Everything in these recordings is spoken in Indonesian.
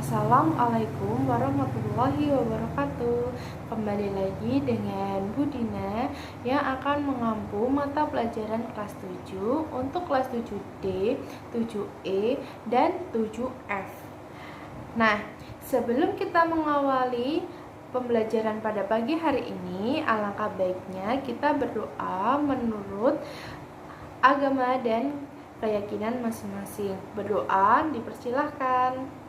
Assalamualaikum warahmatullahi wabarakatuh. Kembali lagi dengan Bu Dina yang akan mengampu mata pelajaran kelas 7 untuk kelas 7D, 7E, dan 7F. Nah, sebelum kita mengawali pembelajaran pada pagi hari ini, alangkah baiknya kita berdoa menurut agama dan keyakinan masing-masing. Berdoa dipersilahkan.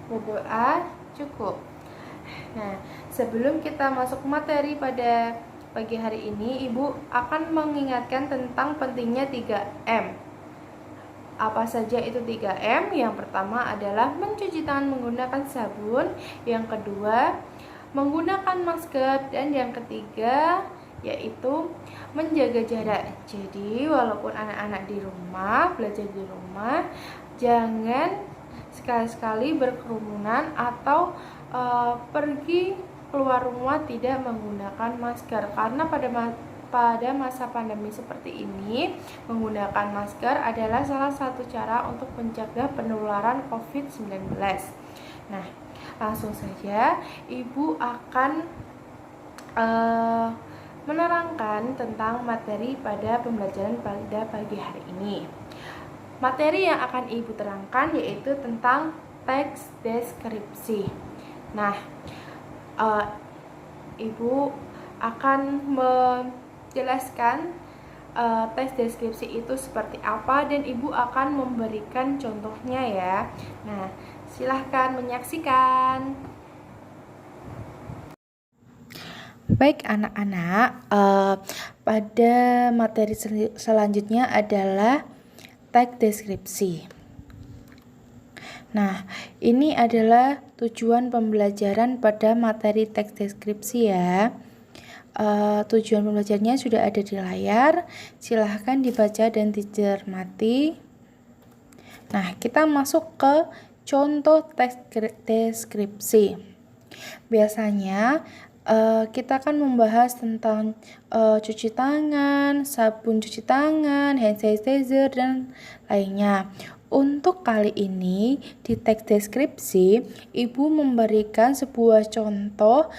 Berdoa cukup. Nah, sebelum kita masuk materi pada pagi hari ini, Ibu akan mengingatkan tentang pentingnya 3M. Apa saja itu 3M? Yang pertama adalah mencuci tangan menggunakan sabun, yang kedua menggunakan masker, dan yang ketiga yaitu menjaga jarak. Jadi, walaupun anak-anak di rumah, belajar di rumah, jangan sekali-sekali berkerumunan atau pergi keluar rumah tidak menggunakan masker, karena pada masa pandemi seperti ini menggunakan masker adalah salah satu cara untuk mencegah penularan COVID-19. Nah, langsung saja Ibu akan menerangkan tentang materi pada pembelajaran pada pagi hari ini. Materi yang akan Ibu terangkan yaitu tentang teks deskripsi. Nah, Ibu akan menjelaskan teks deskripsi itu seperti apa dan Ibu akan memberikan contohnya ya. Nah, silahkan menyaksikan. Baik anak-anak, pada materi selanjutnya adalah teks deskripsi. Nah, ini adalah tujuan pembelajaran pada materi teks deskripsi ya. Tujuan pembelajarannya sudah ada di layar. Silahkan dibaca dan dicermati. Nah, kita masuk ke contoh teks deskripsi. Biasanya kita akan membahas tentang cuci tangan, sabun cuci tangan, hand sanitizer, dan lainnya. Untuk kali ini di teks deskripsi, Ibu memberikan sebuah contoh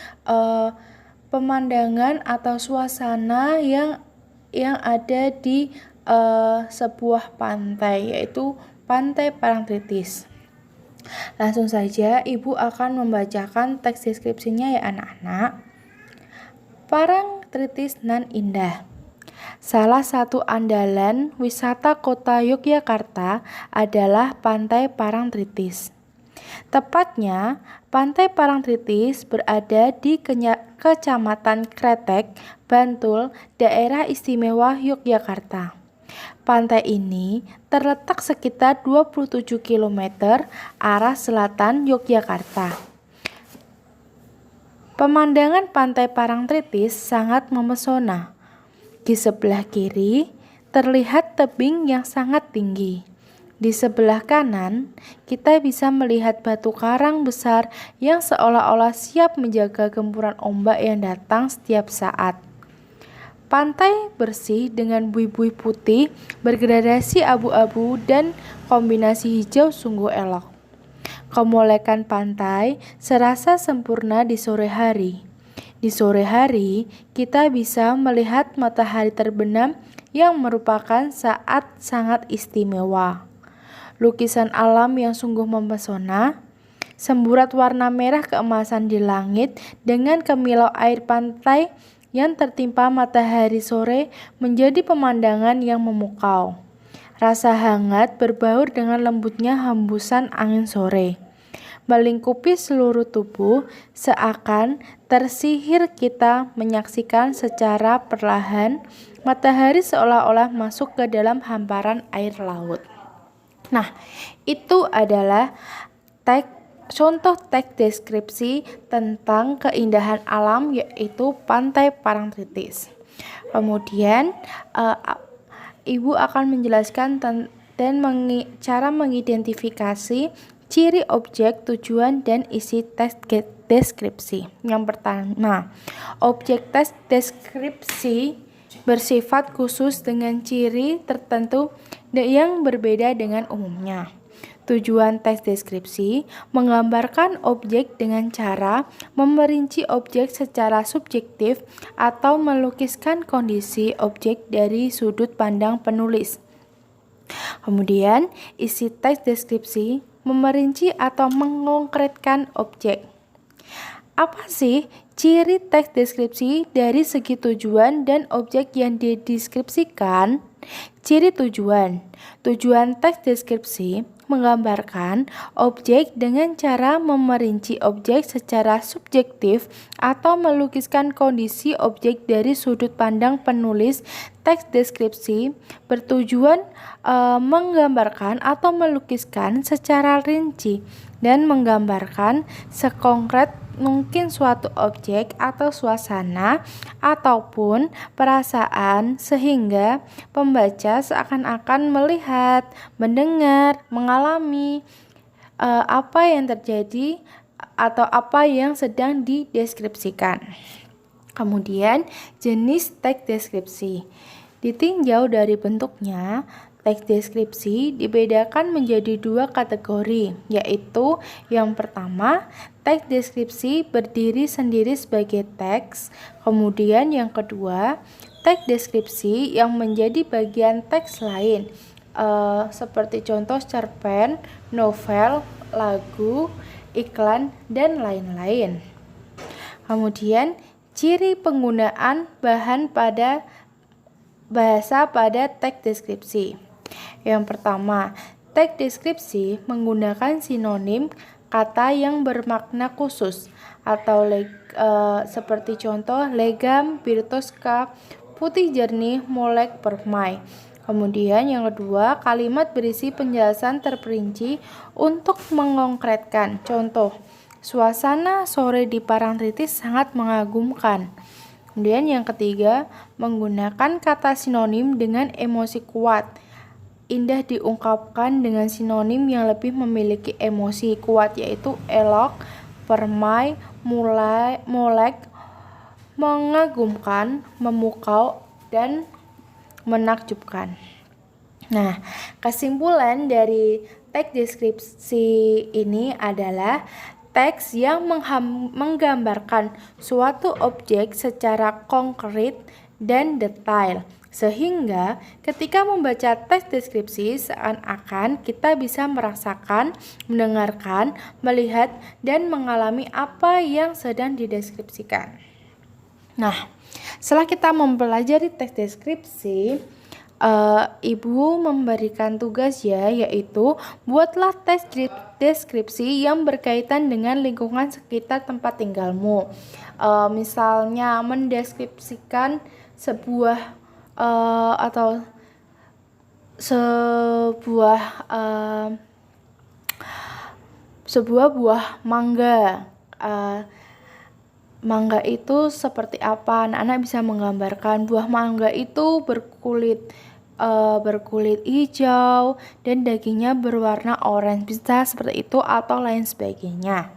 pemandangan atau suasana yang ada di sebuah pantai, yaitu Pantai Parangtritis. Langsung saja Ibu akan membacakan teks deskripsinya ya anak-anak. Parangtritis nan indah. Salah satu andalan wisata kota Yogyakarta adalah Pantai Parangtritis. Tepatnya, Pantai Parangtritis berada di Kecamatan Kretek, Bantul, Daerah Istimewa Yogyakarta. Pantai ini terletak sekitar 27 km arah selatan Yogyakarta. Pemandangan Pantai Parangtritis sangat memesona. Di sebelah kiri terlihat tebing yang sangat tinggi. Di sebelah kanan, kita bisa melihat batu karang besar yang seolah-olah siap menjaga gempuran ombak yang datang setiap saat. Pantai bersih dengan buih-buih putih bergradasi abu-abu dan kombinasi hijau sungguh elok. Kemolekan pantai serasa sempurna di sore hari. Di sore hari, kita bisa melihat matahari terbenam yang merupakan saat sangat istimewa. Lukisan alam yang sungguh mempesona, semburat warna merah keemasan di langit dengan kemilau air pantai yang tertimpa matahari sore menjadi pemandangan yang memukau. Rasa hangat berbaur dengan lembutnya hembusan angin sore, melingkupi seluruh tubuh, seakan tersihir kita menyaksikan secara perlahan matahari seolah-olah masuk ke dalam hamparan air laut. Nah, itu adalah contoh teks deskripsi tentang keindahan alam yaitu Pantai Parangtritis. Kemudian Ibu akan menjelaskan dan cara mengidentifikasi ciri objek, tujuan, dan isi teks deskripsi. Yang pertama, objek teks deskripsi bersifat khusus dengan ciri tertentu yang berbeda dengan umumnya. Tujuan teks deskripsi menggambarkan objek dengan cara memerinci objek secara subjektif atau melukiskan kondisi objek dari sudut pandang penulis. Kemudian, isi teks deskripsi memerinci atau mengkonkretkan objek. Apa sih ciri teks deskripsi dari segi tujuan dan objek yang dideskripsikan? Ciri tujuan. Tujuan teks deskripsi menggambarkan objek dengan cara memerinci objek secara subjektif atau melukiskan kondisi objek dari sudut pandang penulis. Teks deskripsi bertujuan menggambarkan atau melukiskan secara rinci dan menggambarkan sekongkret mungkin suatu objek atau suasana ataupun perasaan sehingga pembaca seakan-akan melihat, mendengar, mengalami apa yang terjadi atau apa yang sedang dideskripsikan. Kemudian jenis teks deskripsi. Ditinjau dari bentuknya, teks deskripsi dibedakan menjadi dua kategori, yaitu yang pertama, teks deskripsi berdiri sendiri sebagai teks. Kemudian yang kedua, teks deskripsi yang menjadi bagian teks lain, seperti contoh cerpen, novel, lagu, iklan, dan lain-lain. Kemudian, ciri penggunaan bahasa pada teks deskripsi. Yang pertama, teks deskripsi menggunakan sinonim kata yang bermakna khusus atau seperti contoh legam, birtoska, putih jernih, molek, permai. Kemudian yang kedua, kalimat berisi penjelasan terperinci untuk mengkonkretkan. Contoh, suasana sore di Parangtritis sangat mengagumkan. Kemudian yang ketiga, menggunakan kata sinonim dengan emosi kuat. Indah diungkapkan dengan sinonim yang lebih memiliki emosi kuat, yaitu elok, permai, molek, mengagumkan, memukau, dan menakjubkan. Nah, kesimpulan dari teks deskripsi ini adalah teks yang menggambarkan suatu objek secara konkret dan detail, sehingga ketika membaca teks deskripsi seakan-akan kita bisa merasakan, mendengarkan, melihat, dan mengalami apa yang sedang dideskripsikan. Nah, setelah kita mempelajari teks deskripsi, Ibu memberikan tugas yaitu buatlah teks deskripsi yang berkaitan dengan lingkungan sekitar tempat tinggalmu. Misalnya mendeskripsikan sebuah buah mangga. Mangga itu seperti apa? Anak-anak bisa menggambarkan buah mangga itu berkulit hijau dan dagingnya berwarna oranye, bisa seperti itu atau lain sebagainya.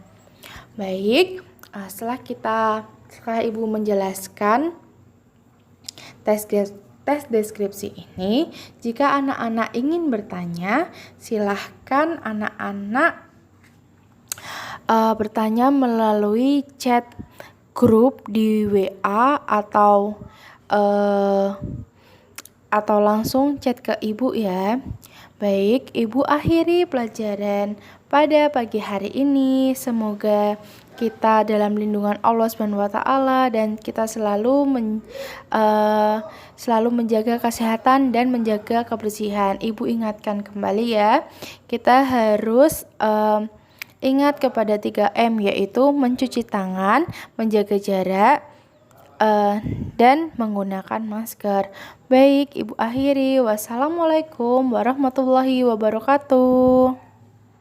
Baik, setelah Ibu menjelaskan tes deskripsi ini, jika anak-anak ingin bertanya, silahkan anak-anak bertanya melalui chat grup di WA atau langsung chat ke Ibu ya. Baik, Ibu akhiri pelajaran pada pagi hari ini. Semoga kita dalam lindungan Allah SWT dan kita selalu menjaga kesehatan dan menjaga kebersihan. Ibu ingatkan kembali ya, kita harus ingat kepada 3M, yaitu mencuci tangan, menjaga jarak, dan menggunakan masker. Baik, Ibu akhiri. Wassalamualaikum warahmatullahi wabarakatuh.